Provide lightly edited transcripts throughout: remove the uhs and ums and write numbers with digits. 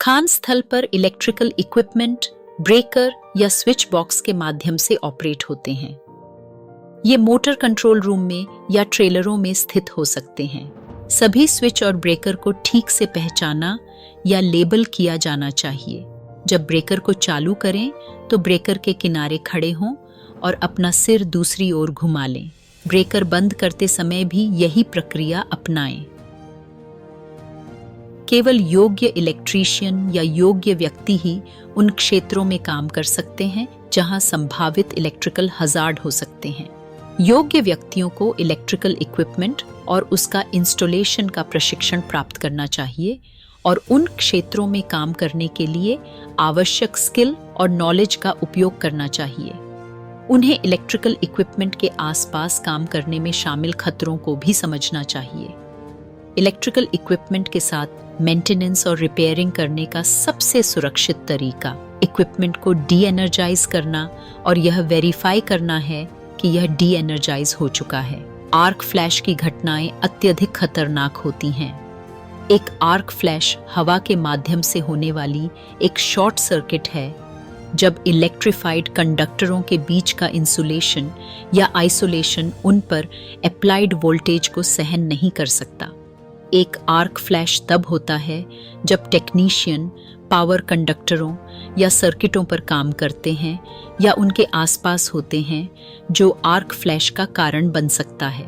खान स्थल पर electrical equipment breaker या स्विच बॉक्स के माध्यम से ऑपरेट होते हैं। ये मोटर कंट्रोल रूम में या ट्रेलरों में स्थित हो सकते हैं। सभी स्विच और ब्रेकर को ठीक से पहचाना या लेबल किया जाना चाहिए। जब ब्रेकर को चालू करें तो ब्रेकर के किनारे खड़े हों और अपना सिर दूसरी ओर घुमा लें। ब्रेकर बंद करते समय भी यही प्रक्रिया अपनाएं। केवल योग्य इलेक्ट्रीशियन या योग्य व्यक्ति ही उन क्षेत्रों में काम कर सकते हैं जहां संभावित इलेक्ट्रिकल हजार्ड हो सकते हैं। योग्य व्यक्तियों को इलेक्ट्रिकल इक्विपमेंट और उसका इंस्टॉलेशन का प्रशिक्षण प्राप्त करना चाहिए और उन क्षेत्रों में काम करने के लिए आवश्यक स्किल और नॉलेज का उपयोग करना चाहिए। उन्हें इलेक्ट्रिकल इक्विपमेंट के आसपास काम करने में शामिल खतरों को भी समझना चाहिए। इलेक्ट्रिकल इक्विपमेंट के साथ मेंटेनेंस और रिपेयरिंग करने का सबसे सुरक्षित तरीका इक्विपमेंट को डी एनर्जाइज करना और यह वेरीफाई करना है कि यह डी एनर्जाइज हो चुका है। आर्क फ्लैश की घटनाएं अत्यधिक खतरनाक होती हैं। एक आर्क फ्लैश हवा के माध्यम से होने वाली एक शॉर्ट सर्किट है जब इलेक्ट्रिफाइड कंडक्टरों के बीच का इंसुलेशन या आइसोलेशन उन पर अप्लाइड वोल्टेज को सहन नहीं कर सकता। एक आर्क फ्लैश तब होता है जब टेक्नीशियन पावर कंडक्टरों या सर्किटों पर काम करते हैं या उनके आसपास होते हैं, जो आर्क फ्लैश का कारण बन सकता है।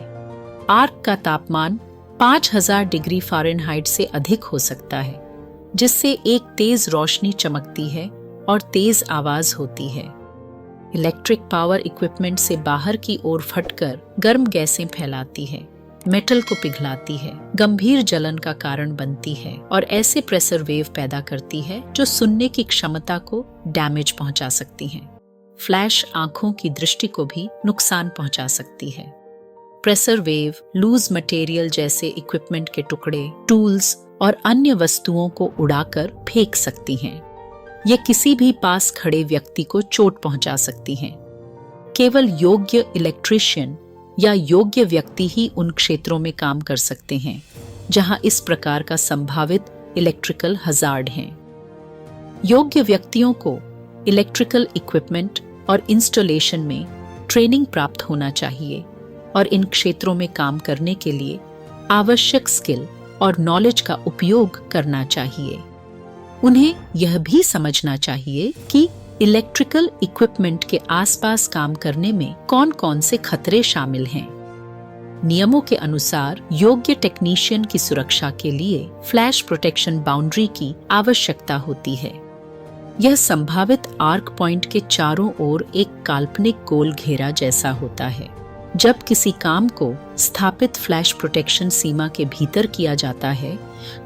आर्क का तापमान 5000 डिग्री फ़ारेनहाइट से अधिक हो सकता है, जिससे एक तेज रोशनी चमकती है और तेज आवाज होती है। इलेक्ट्रिक पावर इक्विपमेंट से बाहर की ओर फटकर गर्म गैसें फैलाती है, मेटल को पिघलाती है, गंभीर जलन का कारण बनती है और ऐसे प्रेशर वेव पैदा करती है जो सुनने की क्षमता को डैमेज पहुंचा सकती हैं। फ्लैश आंखों की दृष्टि को भी नुकसान पहुंचा सकती है। प्रेशर वेव लूज मटेरियल जैसे इक्विपमेंट के टुकड़े, टूल्स और अन्य वस्तुओं को उड़ाकर फेंक सकती हैं। ये किसी भी पास खड़े व्यक्ति को चोट पहुंचा सकती हैं। केवल योग्य इलेक्ट्रीशियन या योग्य व्यक्ति ही उन क्षेत्रों में काम कर सकते हैं जहां इस प्रकार का संभावित इलेक्ट्रिकल हजार्ड है। योग्य व्यक्तियों को इलेक्ट्रिकल इक्विपमेंट और इंस्टॉलेशन में ट्रेनिंग प्राप्त होना चाहिए और इन क्षेत्रों में काम करने के लिए आवश्यक स्किल और नॉलेज का उपयोग करना चाहिए। उन्हें यह भी समझना चाहिए कि इलेक्ट्रिकल इक्विपमेंट के आसपास काम करने में कौन कौन से खतरे शामिल हैं। नियमों के अनुसार योग्य टेक्नीशियन की सुरक्षा के लिए फ्लैश प्रोटेक्शन बाउंड्री की आवश्यकता होती है। यह संभावित आर्क पॉइंट के चारों ओर एक काल्पनिक गोल घेरा जैसा होता है। जब किसी काम को स्थापित फ्लैश प्रोटेक्शन सीमा के भीतर किया जाता है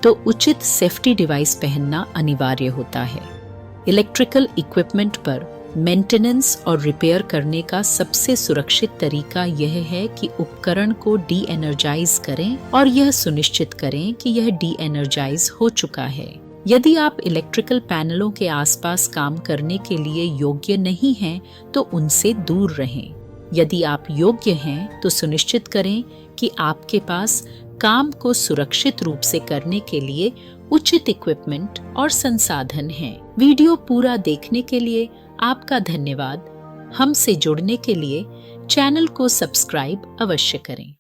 तो उचित सेफ्टी डिवाइस पहनना अनिवार्य होता है। इलेक्ट्रिकल इक्विपमेंट पर मेंटेनेंस और रिपेयर करने का सबसे सुरक्षित तरीका यह है कि उपकरण को डी एनर्जाइज करें और यह सुनिश्चित करें कि यह डी एनर्जाइज हो चुका है। यदि आप इलेक्ट्रिकल पैनलों के आसपास काम करने के लिए योग्य नहीं हैं तो उनसे दूर रहें। यदि आप योग्य हैं तो सुनिश्चित करें कि आपके पास काम को सुरक्षित रूप से करने के लिए उचित इक्विपमेंट और संसाधन हैं। वीडियो पूरा देखने के लिए आपका धन्यवाद। हमसे जुड़ने के लिए चैनल को सब्सक्राइब अवश्य करें।